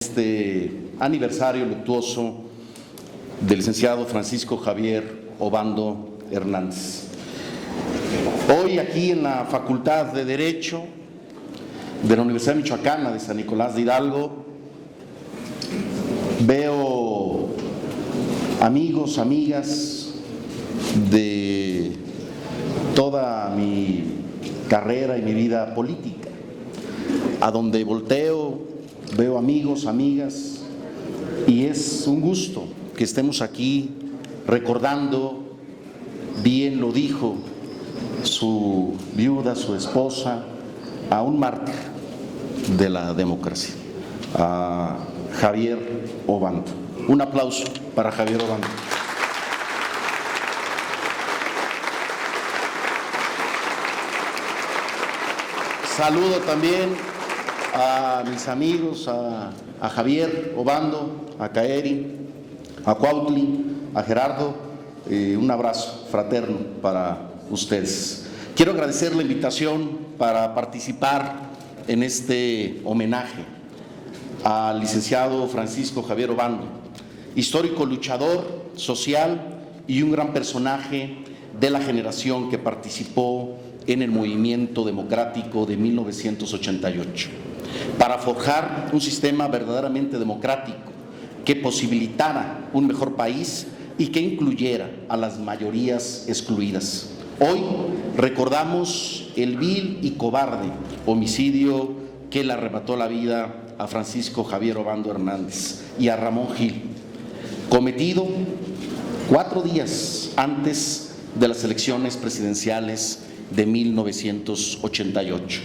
Este aniversario luctuoso del licenciado Francisco Javier Obando Hernández. Hoy aquí en la Facultad de Derecho de la Universidad Michoacana de San Nicolás de Hidalgo veo amigos, amigas de toda mi carrera y mi vida política. A donde volteo veo amigos, amigas, y es un gusto que estemos aquí recordando, bien lo dijo su viuda, su esposa, a un mártir de la democracia, a Javier Obando. Un aplauso para Javier Obando. Saludo también a mis amigos, a Javier Obando, a Kaeri, a Cuautli, a Gerardo, un abrazo fraterno para ustedes. Quiero agradecer la invitación para participar en este homenaje al licenciado Francisco Javier Obando, histórico luchador social y un gran personaje de la generación que participó en el movimiento democrático de 1988. Para forjar un sistema verdaderamente democrático que posibilitara un mejor país y que incluyera a las mayorías excluidas. Hoy recordamos el vil y cobarde homicidio que le arrebató la vida a Francisco Javier Obando Hernández y a Ramón Gil, cometido 4 días antes de las elecciones presidenciales de 1988.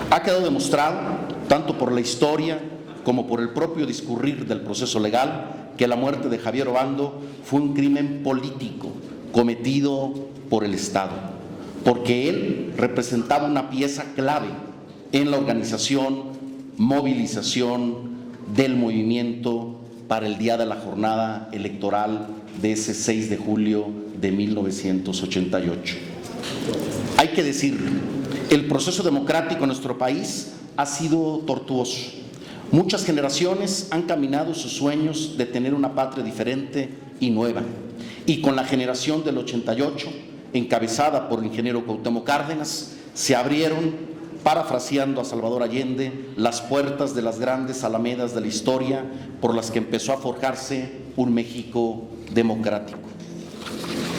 Ha quedado demostrado, tanto por la historia como por el propio discurrir del proceso legal, que la muerte de Javier Obando fue un crimen político cometido por el Estado, porque él representaba una pieza clave en la organización, movilización del movimiento para el día de la jornada electoral de ese 6 de julio de 1988. Hay que decirlo, el proceso democrático en nuestro país ha sido tortuoso. Muchas generaciones han caminado sus sueños de tener una patria diferente y nueva. Y con la generación del 88, encabezada por el ingeniero Cuauhtémoc Cárdenas, se abrieron, parafraseando a Salvador Allende, las puertas de las grandes alamedas de la historia por las que empezó a forjarse un México democrático.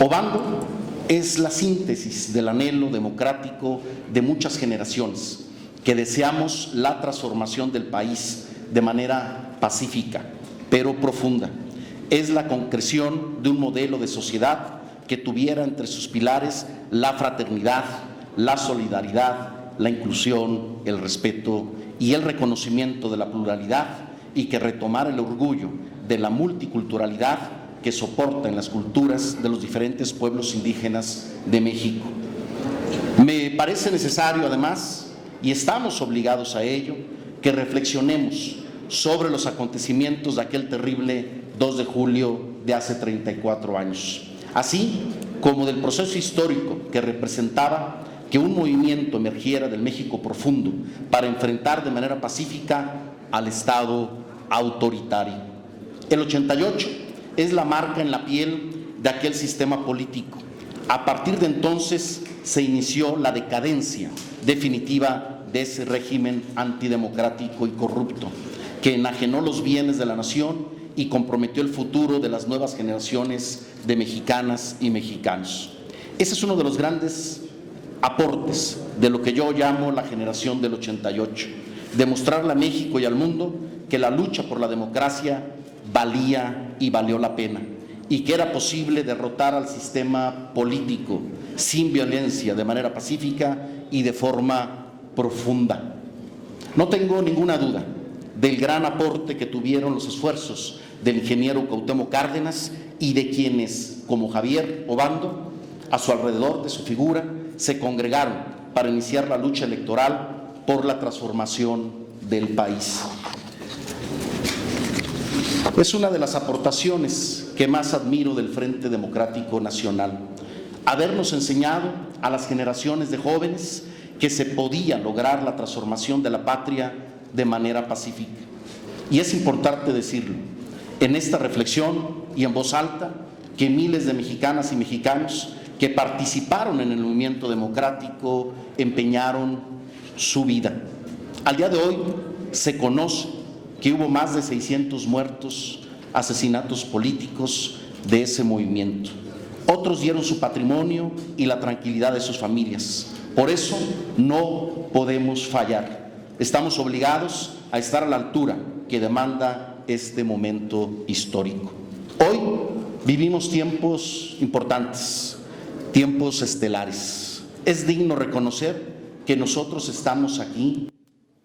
Obando es la síntesis del anhelo democrático de muchas generaciones que deseamos la transformación del país de manera pacífica, pero profunda. Es la concreción de un modelo de sociedad que tuviera entre sus pilares la fraternidad, la solidaridad, la inclusión, el respeto y el reconocimiento de la pluralidad, y que retomara el orgullo de la multiculturalidad que soportan las culturas de los diferentes pueblos indígenas de México. Me parece necesario, además, y estamos obligados a ello, que reflexionemos sobre los acontecimientos de aquel terrible 2 de julio de hace 34 años, así como del proceso histórico que representaba que un movimiento emergiera del México profundo para enfrentar de manera pacífica al Estado autoritario. El 88 es la marca en la piel de aquel sistema político. A partir de entonces se inició la decadencia definitiva de ese régimen antidemocrático y corrupto que enajenó los bienes de la nación y comprometió el futuro de las nuevas generaciones de mexicanas y mexicanos. Ese es uno de los grandes aportes de lo que yo llamo la generación del 88, demostrarle a México y al mundo que la lucha por la democracia valía y valió la pena, y que era posible derrotar al sistema político sin violencia, de manera pacífica y de forma profunda. No tengo ninguna duda del gran aporte que tuvieron los esfuerzos del ingeniero Cuauhtémoc Cárdenas y de quienes, como Javier Obando, a su alrededor de su figura, se congregaron para iniciar la lucha electoral por la transformación del país. Es una de las aportaciones que más admiro del Frente Democrático Nacional, habernos enseñado a las generaciones de jóvenes que se podía lograr la transformación de la patria de manera pacífica. Y es importante decirlo en esta reflexión y en voz alta, que miles de mexicanas y mexicanos que participaron en el movimiento democrático empeñaron su vida. Al día de hoy se conoce que hubo más de 600 muertos, asesinatos políticos de ese movimiento. Otros dieron su patrimonio y la tranquilidad de sus familias. Por eso no podemos fallar. Estamos obligados a estar a la altura que demanda este momento histórico. Hoy vivimos tiempos importantes, tiempos estelares. Es digno reconocer que nosotros estamos aquí,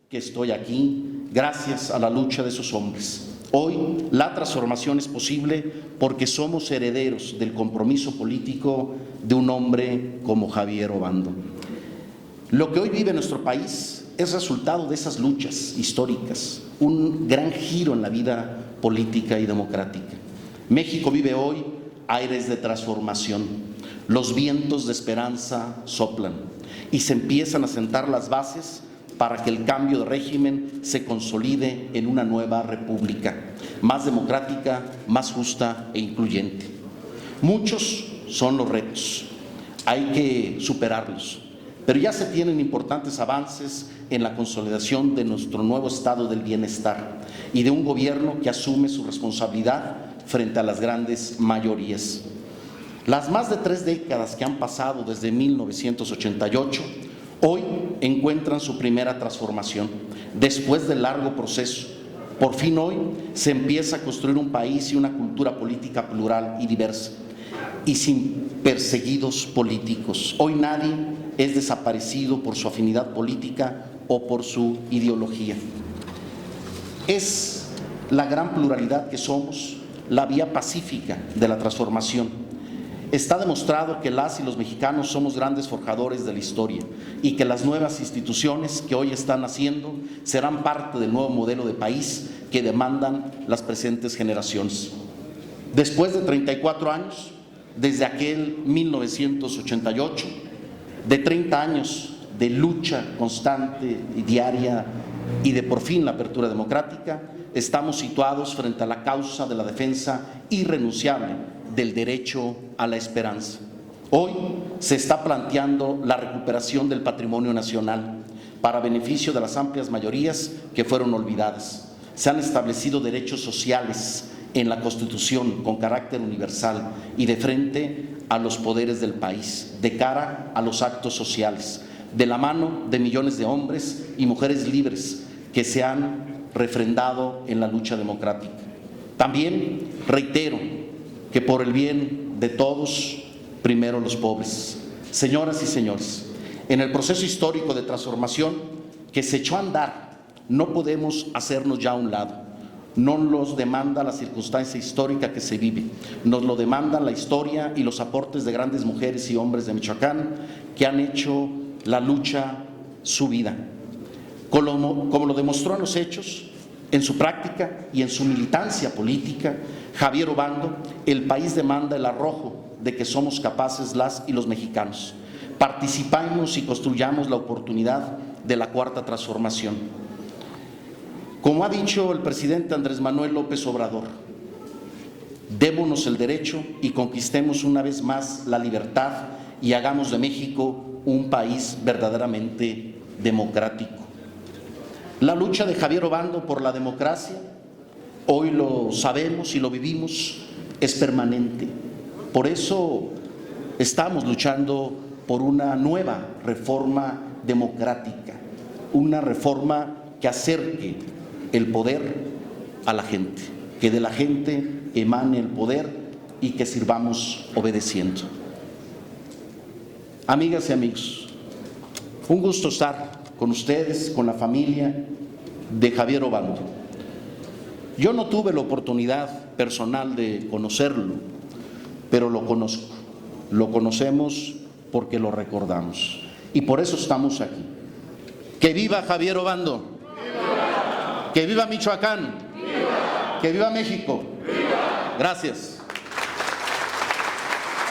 que estoy aquí, gracias a la lucha de esos hombres. Hoy la transformación es posible porque somos herederos del compromiso político de un hombre como Javier Obando. Lo que hoy vive nuestro país es resultado de esas luchas históricas, un gran giro en la vida política y democrática. México vive hoy aires de transformación. Los vientos de esperanza soplan y se empiezan a sentar las bases para que el cambio de régimen se consolide en una nueva república, más democrática, más justa e incluyente. Muchos son los retos, hay que superarlos, pero ya se tienen importantes avances en la consolidación de nuestro nuevo estado del bienestar y de un gobierno que asume su responsabilidad frente a las grandes mayorías. Las más de 3 décadas que han pasado desde 1988 hoy encuentran su primera transformación. Después del largo proceso, por fin hoy se empieza a construir un país y una cultura política plural y diversa y sin perseguidos políticos. Hoy nadie es desaparecido por su afinidad política o por su ideología. Es la gran pluralidad que somos la vía pacífica de la transformación. Está demostrado que las y los mexicanos somos grandes forjadores de la historia y que las nuevas instituciones que hoy están naciendo serán parte del nuevo modelo de país que demandan las presentes generaciones. Después de 34 años, desde aquel 1988, de 30 años de lucha constante y diaria y de por fin la apertura democrática, estamos situados frente a la causa de la defensa irrenunciable del derecho a la esperanza. Hoy se está planteando la recuperación del patrimonio nacional para beneficio de las amplias mayorías que fueron olvidadas. Se han establecido derechos sociales en la Constitución con carácter universal y de frente a los poderes del país, de cara a los actos sociales, de la mano de millones de hombres y mujeres libres que se han refrendado en la lucha democrática. También reitero que por el bien de todos, primero los pobres. Señoras y señores, en el proceso histórico de transformación que se echó a andar, no podemos hacernos ya a un lado. No nos demanda la circunstancia histórica que se vive, nos lo demanda la historia y los aportes de grandes mujeres y hombres de Michoacán que han hecho la lucha su vida. Como lo demostró en los hechos, en su práctica y en su militancia política, Javier Obando, el país demanda el arrojo de que somos capaces las y los mexicanos. Participamos y construyamos la oportunidad de la cuarta transformación. Como ha dicho el presidente Andrés Manuel López Obrador, démonos el derecho y conquistemos una vez más la libertad y hagamos de México un país verdaderamente democrático. La lucha de Javier Obando por la democracia, hoy lo sabemos y lo vivimos, es permanente. Por eso estamos luchando por una nueva reforma democrática, una reforma que acerque el poder a la gente, que de la gente emane el poder y que sirvamos obedeciendo. Amigas y amigos, un gusto estar con ustedes, con la familia de Javier Obando. Yo no tuve la oportunidad personal de conocerlo, pero lo conozco. Lo conocemos porque lo recordamos. Y por eso estamos aquí. ¡Que viva Javier Obando! ¡Viva! ¡Que viva Michoacán! ¡Viva! ¡Que viva México! ¡Viva! Gracias.